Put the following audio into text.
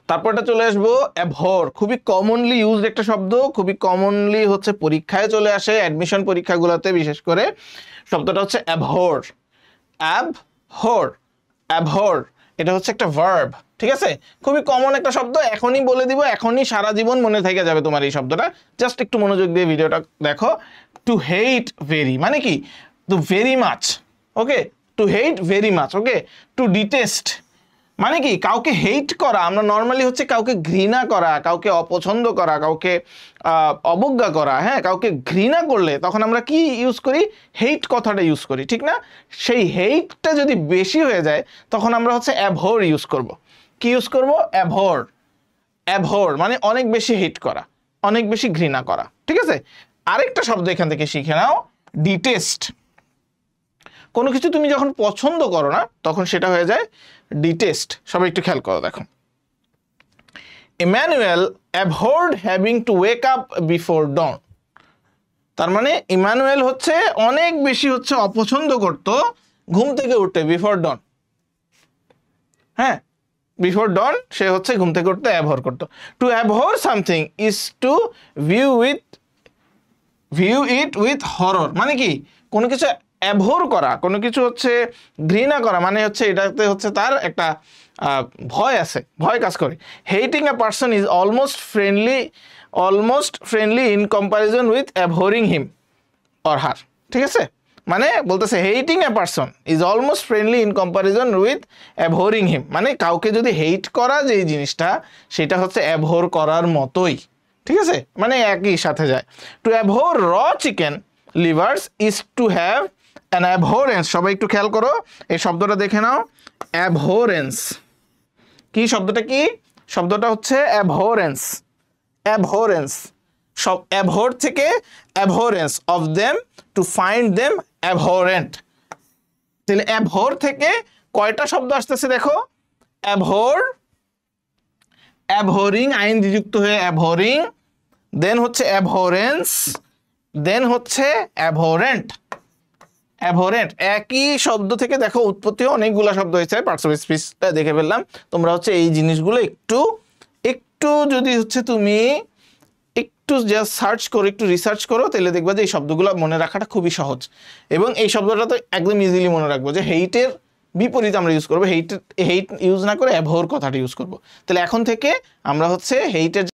তারপরটা চলে আসবো অ্যাবহর, খুবই কমনলি ইউজড একটা শব্দ, খুবই কমনলি হচ্ছে পরীক্ষায় চলে আসে, অ্যাডমিশন পরীক্ষাগুলোতে বিশেষ করে। শব্দটা হচ্ছে অ্যাবহর। অ্যাবহর, অ্যাবহর, এটা হচ্ছে একটা ভার্ব, ঠিক আছে? খুবই কমন একটা শব্দ, এখনই বলে দিব, এখনই সারা জীবন মনে থেকে যাবে তোমার এই শব্দটা। জাস্ট একটু মনোযোগ দিয়ে ভিডিওটা দেখো। টু হেট ভেরি মানে কি? To very much, okay? To hate very much, okay? To detest মানে কি? কাউকে হেট করা। আমরা নর্মালি হচ্ছে কাউকে ঘৃণা করা, কাউকে অপছন্দ করা, কাউকে অবজ্ঞা করা, হ্যাঁ? কাউকে ঘৃণা করলে তখন আমরা কি ইউজ করি? হেট কথাটা ইউজ করি, ঠিক না? সেই হেটটা যদি বেশি হয়ে যায় তখন আমরা হচ্ছে অ্যাবহর ইউজ করব। কি ইউজ করব? অ্যাবহর। অ্যাবহর মানে অনেক বেশি হেট করা, অনেক বেশি ঘৃণা করা, ঠিক আছে? আরেকটা শব্দ এখান থেকে শিখে নাও, ডিটেস্ট। কোনো কিছু তুমি যখন পছন্দ করো না তখন সেটা হয়ে যায় ডিটেস্ট। সবাই একটু খেয়াল করো, দেখো। Emmanuel avoid having to wake up before dawn. তার মানে ইমানুয়েল হচ্ছে অনেক বেশি হচ্ছে অপছন্দ করত ঘুম থেকে উঠতে, বিফোর ডন। হ্যাঁ, বিফোর ডন সে হচ্ছে ঘুম থেকে উঠতে অ্যাভয়েড করতো। To avoid something is two view it with horror মানে কি? কোনো কিছু অ্যাভোর করা, কোনো কিছু হচ্ছে ঘৃণা করা মানে হচ্ছে এটাতে হচ্ছে তার একটা ভয় আছে, ভয় কাজ করে। Hating a person is almost friendly in comparison with abhorring him or her, ঠিক আছে? মানে বলতেছে hating a person is almost friendly in comparison with abhorring him, মানে কাউকে যদি হেট করা যে জিনিসটা সেটা হচ্ছে অ্যাভোর করার মতোই, ঠিক আছে? মানে একই সাথে যায়। টু অ্যাভোর র chicken livers is to have an abhorrence. সবাই একটু খেয়াল করো, এই শব্দটা দেখে নাও, অ্যাবহরেন্স। কি শব্দটা? কি শব্দটা? হচ্ছে অ্যাবহরেন্স। অ্যাবহরেন্স, সব অ্যাবহর থেকে abhorrence of them, to find them abhorrent. তাহলে অ্যাবহর থেকে কয়টা শব্দ আসতেছে দেখো? অ্যাবহর, অ্যাবহরিং, আইএনজি যুক্ত হয়ে অ্যাবহরিং, দেন হচ্ছে অ্যাবহরেন্স, দেন হচ্ছে অ্যাবহরেন্ট। অ্যাবহরেন্ট একই শব্দ থেকে দেখো উৎপত্তি অনেকগুলো শব্দ হয়েছে, পার্টস অফ স্পিচটা দেখে ফেললাম। তোমরা হচ্ছে এই জিনিসগুলো একটু একটু যদি হচ্ছে তুমি একটু জাস্ট সার্চ করো, একটু রিসার্চ করো, তাহলে দেখবা যে এই শব্দগুলো মনে রাখাটা খুবই সহজ। এবং এই শব্দটা তো একদম ইজিলি মনে রাখবো যে হেইটের বিপরীত আমরা ইউজ করবো, হেইট ইউজ না করে অ্যাবহর কথাটা ইউজ করবো। তাহলে এখন থেকে আমরা হচ্ছে হেইটের